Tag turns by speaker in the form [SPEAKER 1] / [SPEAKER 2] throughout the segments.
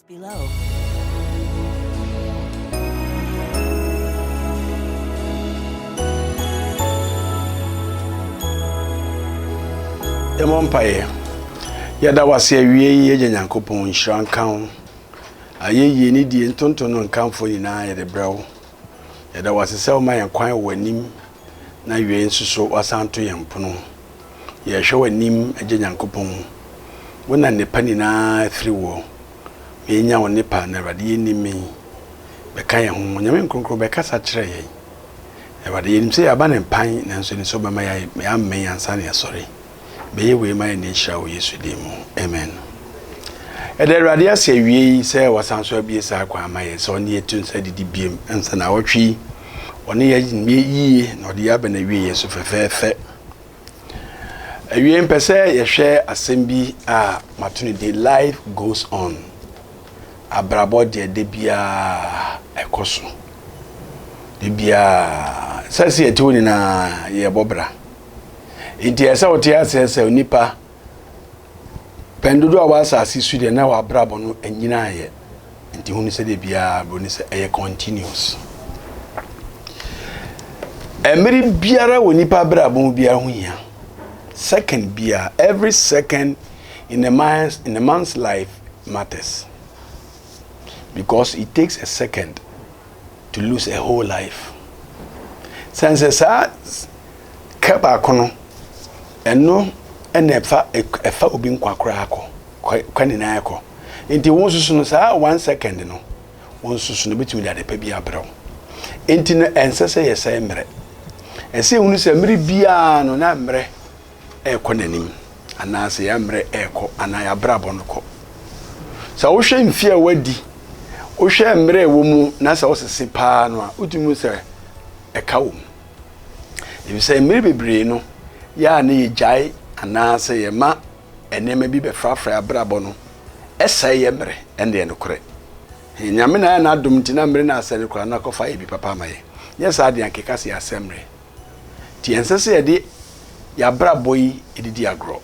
[SPEAKER 1] below.
[SPEAKER 2] Emonpaye yada wase awie ye Nyankopon nhyiran kan ayeye ni die ntontono nkanfo nyina ye de brew yada wase se o ma yan kwan wanim na wie nsuso wasanto ye mpono ye hwe wanim age Nyankopon wona nepa ni na firi wo me nya wo nepa na rade ye nimi be kan ye ho nyame nkronkro be kasa kire ye rade ye nim se aba ne pan na nso ni so be ma ya ammen yansa ne sorry be we my nature we Yesu demo amen ede rade ase wie se wasanso abie sa kwa amaye so ne etun sa didi biem ensa na wotwi one ye yie na ode ya bana wie Yesu fefefe awie mpese ye hwe asembi a matuni the life goes on abrabo de bia ekoso de bia sase etuni na ye bobra inti esa otia sese onipa pendodo awasa asisu de na wa brabo no anyina ye inti hunu se de bia boni se eye continuous emiri biara wonipa brabo bia hu ya second bia every second in a man's life matters because it takes a second to lose a whole life sense sa kaba kono eno enefa efa obi nkwakora akọ kwani na akọ enti won susu no saa 1 second no won susu no betimi de pa bia braw enti no ensese yesa emre ese hunu se mri bia no na mre ekonanim anase ya mre eko ana ya brabo no ko sa wo hwe mfie wadi wo hwe mre wo mu na sa wo sese pa no a utumu se ekawo ebi se mre bebre no ya na yejai anase ye ma enema bi be frafra abrabo no esa ye mre ende no kore nyame na adom tina mre na asere kora na kofa ye bi papa maye yes ade ankeka se asemre ti ensese ye de ya brabo yi edidi agro.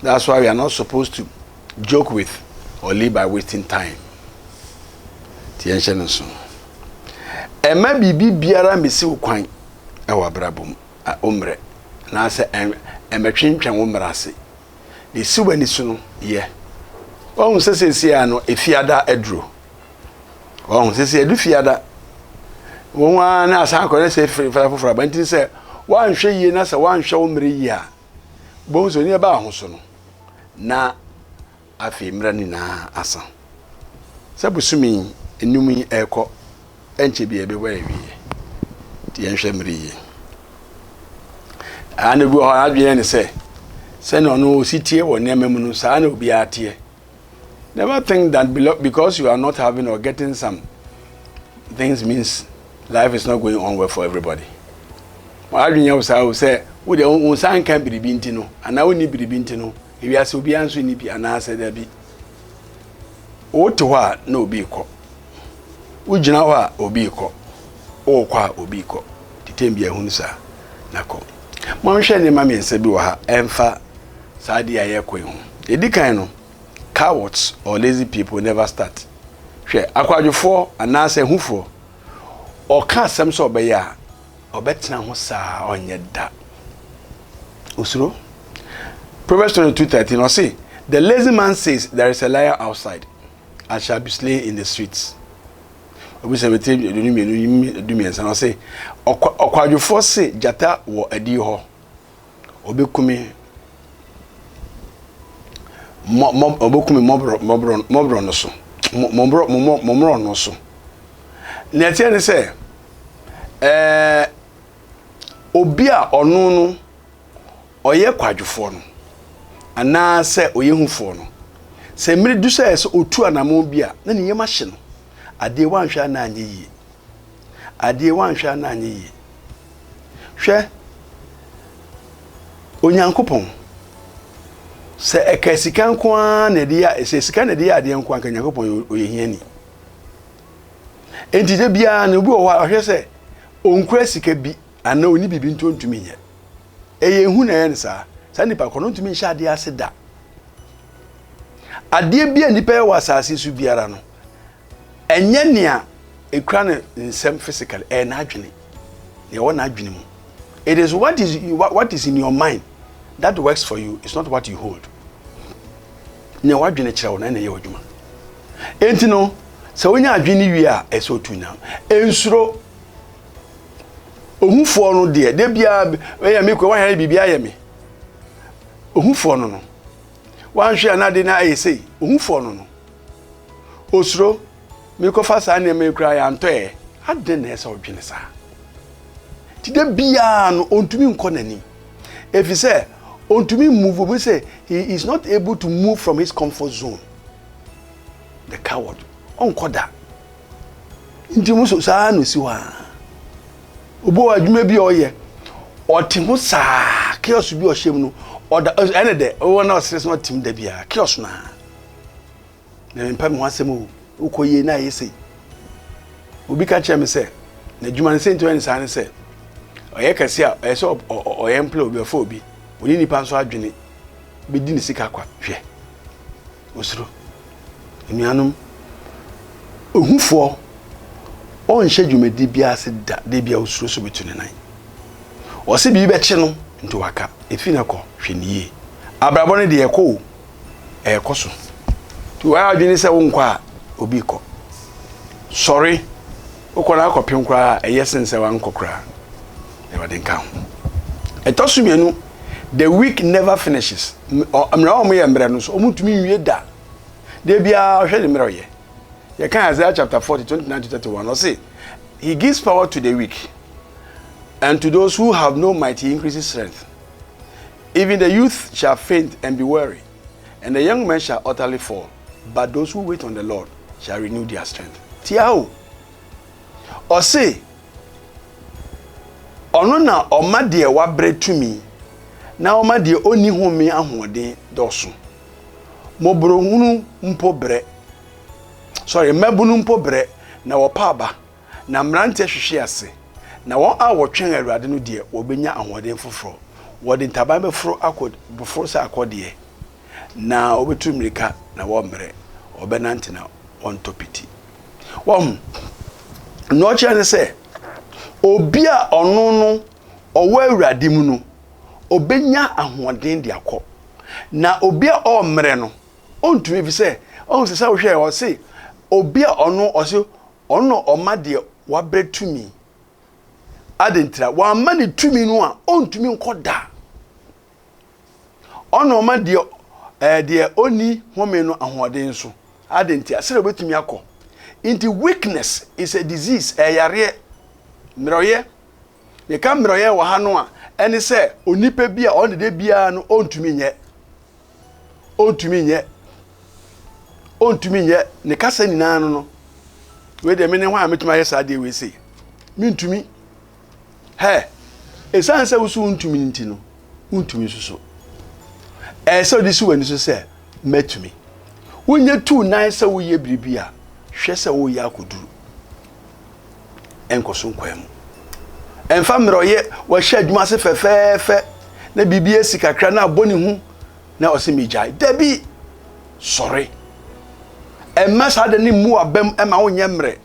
[SPEAKER 2] That's why we are not supposed to joke with or live by wasting time. Ti enhye so ema bibi biara mesi ukwan e wa brabo omre na se emetwentwen wo mrase de siwani su no ye won sesesi ya no efiada edro won sesesi edu fiada won wa na asan ko na se fofora bantin se wan hwe yie na se wan hwe wo mre yi a bon so ni ba ho so no na afi mra ni na asan sabusumi enumi eko enche bi ebe wa ewie ti enhwe mre yi ana bi ho adwe ne se no no sitie wo nemam no sa na obi atie. Never think that because you are not having or getting some things means life is not going on well for everybody. Adwe nya wo say wo de won san kan biribi ntino ana woni biribi ntino ewi ase obi anso ni bi ana ase da bi wo to ho na obi ko wo gina ho obi ko wo kwa obi ko titembi ehunu sa na ko mo nhwe ne ma me nsa bi wo ha emfa saadi aye ko hu edikan no cowards or lazy people never start hwe akwadwofo anase hufo o ka asem so obeya obetena ho saa onye da usuro Proverbs 22:13 or say the lazy man says there is a liar outside and shall be slain in the streets. Obi se mete dumi ensa no say okwadwofo se jata wo adi ho obekumi obekumi mobro no so momro no so na tie ne se obi a ono no oye kwadwofo no ana se oye hufo no se mmiri du se otu anamo bi a na ne yema hye no ade wanhwa na anye yi ade wanhwa na anye yi hwe onyankopon se ekasika nko na de ya se sika na de ya ade nko anka nyankopon oyehiani enti de bia na obi o hwe se onkura sika bi ana oni bibi ntontumi ye eye hu na ye nsa sa nipa kono ntumi hya ade ase da Ade bia nipa e wasase su biara no. Enye nea ekra ne nsem physical na adwene. Ne wo na adwene mu. It is what is in your mind that works for you. It's not what you hold. Ne wa adwene kire wo na ye wadwuma. Enti no se wonya adwene wi a eso tu na. Ensuro ohufo no de bia ya me ko wa ya bibia ya me. Ohufo no wanhwe anade na ayesei ohufo no osuro me ko fa sa na me kra ya ntoe ade na esa odwene sa tide bia no ontumi nko nani efise ontumi move we say he is not able to move from his comfort zone. The coward onko da ndi muso sa no si wa obo adwuma bi oye ote ho sa chaos bi o hyem no oda ene de wona osres no tim da bia chaos na mpa me ho asem ukoye na yesi obi ka che me se na adwuma ne sento ene sa ne se oye kase a eso oye employ obi afọ obi oni nipa nso adwene be di ne sika kwa hwe osuro enuanum ohufo on hye dwumadi bia se da de bia osuro so betu ne nan o se bi be che no nto waka efi na ko hwe niye abrabo ne de ekọ so tu wa adwene se wo nkwa obi ko sorry ukona akopim kra eyesense wa nkokra e wade nka ho etosumienu the week never finishes amra o mo ye mbre no so omutumi nwie da de bia hwe de mre ye you can Isaiah chapter 40 29 to 31 or say he gives power to the weak and to those who have no might he increases strength. Even the youth shall faint and be weary, and the young men shall utterly fall, but those who wait on the Lord shall renew their strength. Tiao or say ono na oma de wabre tumi na oma de oni home ahode doso mobro hunu mpo bre sorry mabunu mpo bre na wopaba na mrante hwehwe ase na won a wotwen awurade no de obenya ahode foforo wode ntaban beforo akod beforo sa akode na obetumrika na wo mbre obenante na on topiti wom no chane se obi a ono no owo awurade mu no obenya ahoden de akọ na obi a o mre no ontumi bi se on se sa wo hwe o se obi a ono o se ono oma de wabre tumi adentra wa mani tumi no a ontumi nkoda ono oma de de oni home no ahoden so adentia sere obetumi akọ into weakness is a disease yare mroye ye ka mroye wa ha no a ene se onipa bi a on de bia no ontumi nye ne kasa nyina no we de me ne ho a metuma yesa de we sei mintumi he esanse wusu untumi nti no untumi suso so this one so say metumi wonye tu nan se wo ye biribia hwe se wo ya koduru enkoso nkwam emfa mroye wa hye adwuma se fefefe na bibia sikakra na aboni hu na osemijai dabi sorry emma sada ni mu abem ema wonye mre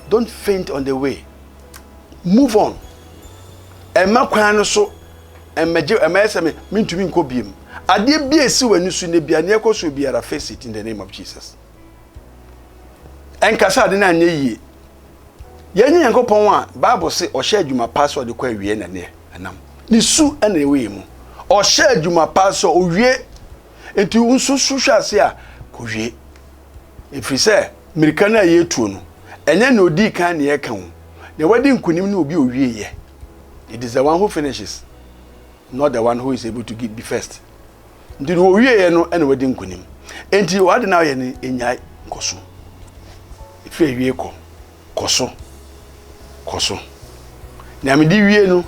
[SPEAKER 2] don't faint on the way move on emma kwan no so emmaje emma mintumi nko biem ade bia esi wani su ne bia ne ekoso biara face it in the name of Jesus enkasa ade na anye yie yenye yankopon a bible say o hye adwuma password kwa wie na ne anam ni su ana ewe mu o hye adwuma password o wie enti unsu hwase a ko wie efiri say mirika na ye tuo no enye na odi kan ne ye kan ne wadi nkunim na obi o wie ye. It is the one who finishes, not the one who is able to be first. Ndi no wie ye no ene wadi nkunim enti wade na ye ne enyai koso ife wie koso na me di wie no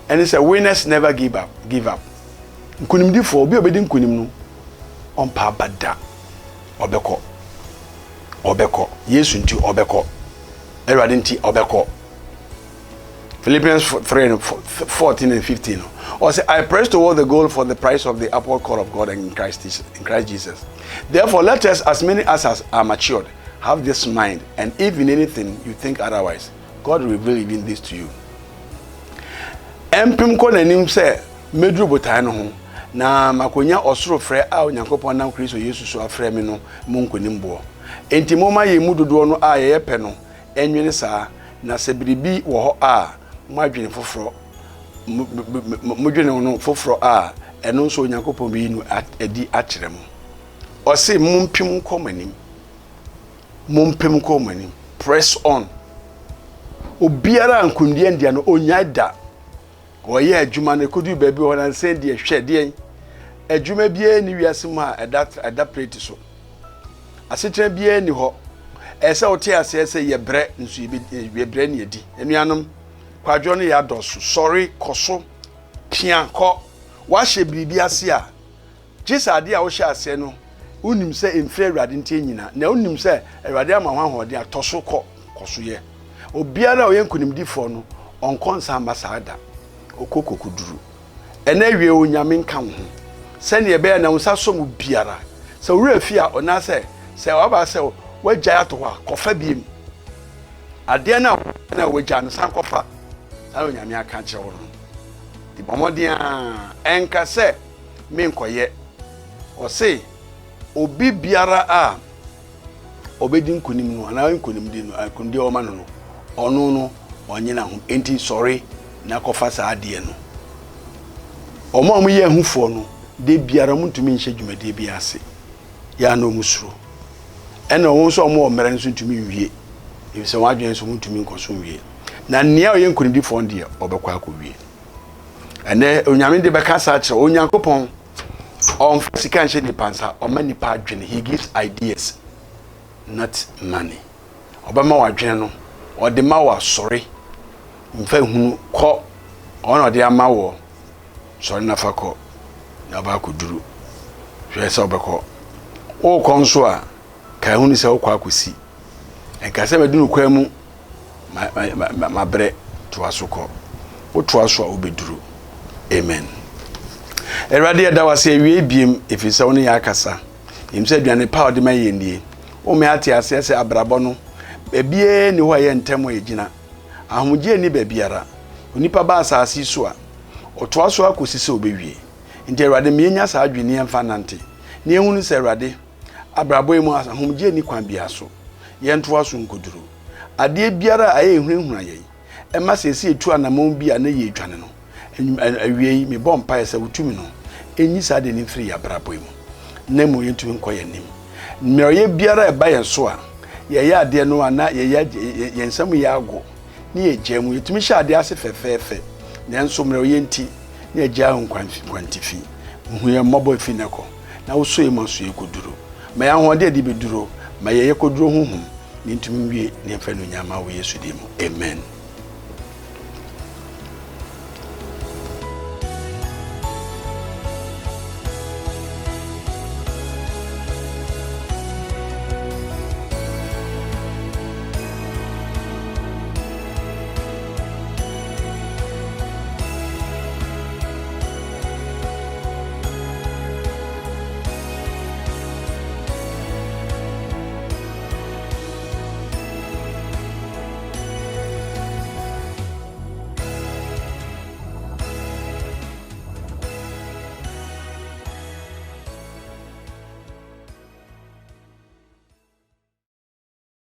[SPEAKER 2] ene say winners never give up nkunim di for obi obedi nkunim no onpa bada obeko yesu nti obeko erade nti obeko Philippians 3:14 and 15. Or say, I press toward the goal for the prize of the upward call of God in Christ Jesus. Therefore, let us, as many as are matured, have this mind, and if in anything you think otherwise, God will reveal even this to you. Empim ko nanim se medru botan no ho na makonya osoro frɛ a onyankopɔn nam Kristo Yesu so afrɛ me no monkonim bo. Enti moma ye mudodo no a ye pɛ no enwene saa na se biribi wo ho a moadwene foforo modwene no foforo a ɛno nso onyankopɔn bi no adi akyerɛ mo. Ɔse mompim kɔ manim press on. Obiara nkundie ndia no onyai da. Oye adwuma ne kodu baabi ho na nsen de hwɛdeɛ adwuma bie ni wiase mu a ɛda plate so asetra bie ni hɔ ɛsɛ wote ase ɛsɛ yɛbrɛ nso yɛbrɛ ne yɛdi enuanom kwadwo no yɛ adɔso sorry kɔso pia kɔ wahye biribi ase a gisa ade a wo hyɛ ase no unim sɛ emfrɛ awurade ntie nyina na unim sɛ awurade ama ho ahode atɔso kɔso yɛ obiara oyɛ nkunimdifo no ɔnkɔnsa ambasada okokokuduru ena wie onyame nka ho se ne be na unsa so mu biara se wura fi a ona se waba se wagya ato ha kofa biem ade na wagya no san kofa sa onyame aka kye wo no di bomodin a enka se me nkoye o se obi biara a obedi nkunim no ana nkunim di no akundi o ma no ono no onyina ho enti sorry na kofa sa ade no omo ye ahufo no de biara muntumi nhye dwumade bi ase ya no musuro ena won so omo omere nso ntumi wie ebi se wadwen so muntumi nkoso wie na nea oye nkunidi fon de obekwa akowie ene onyame de beka sa kire onyankopon on sika nhye ni pansa o mani pa adwene. He gives ideas not money. Obama wadwene no o de ma wa sorry mfa hunu kɔ ɔno de ama wo sɔre na fa kɔ na ba ko duru hwɛ sɛ obɛkɔ o kɔ nso a ka hunu sɛ o kɔ akosi enka sɛ medunu kwa mu ma brɛ to aso kɔ o to aso a obɛduru. Amen. Erade da wase awie biem efisɛ woni ya akasa imsɛ aduane pa ɔde ma yɛndie o me ate ase sɛ abrabɔ no bebie ni hɔ yɛ ntɛm yɛgyina ahomgye ni baabiara onipa ba asase so a otoa so akosi sɛ obewie nti Awurade mienya saa adwene yɛmfa nante ne ehunu sɛ Awurade abrabɔ mu ahomgye ni kwan bia so yɛntoa so nkoduro ade biara a yɛ ehunahuna yɛn ɛma sɛsi etu anamon bi a na yɛ edwane no awie me bɔ mpa sɛ wotumi no enyi saa de ne mfiri ya abrabɔ mu na mo yɛntumi nkɔ yɛn nim mmerɛ biara ɛba yɛn so a yɛyɛ ade no ana yɛyɛ yɛnsam yɛ ago ni ejemu yetumi hye ade ase fefefe nanso mmerɛ yenti na egya nkwantifi hu yɛ mmɔbɔ fi neko na wo so emu so yekoduro ma ya ho de beduro ma ye yekoduro honhom ni ntumi wie ne mfa no nyama wo Yesu dim. Amen.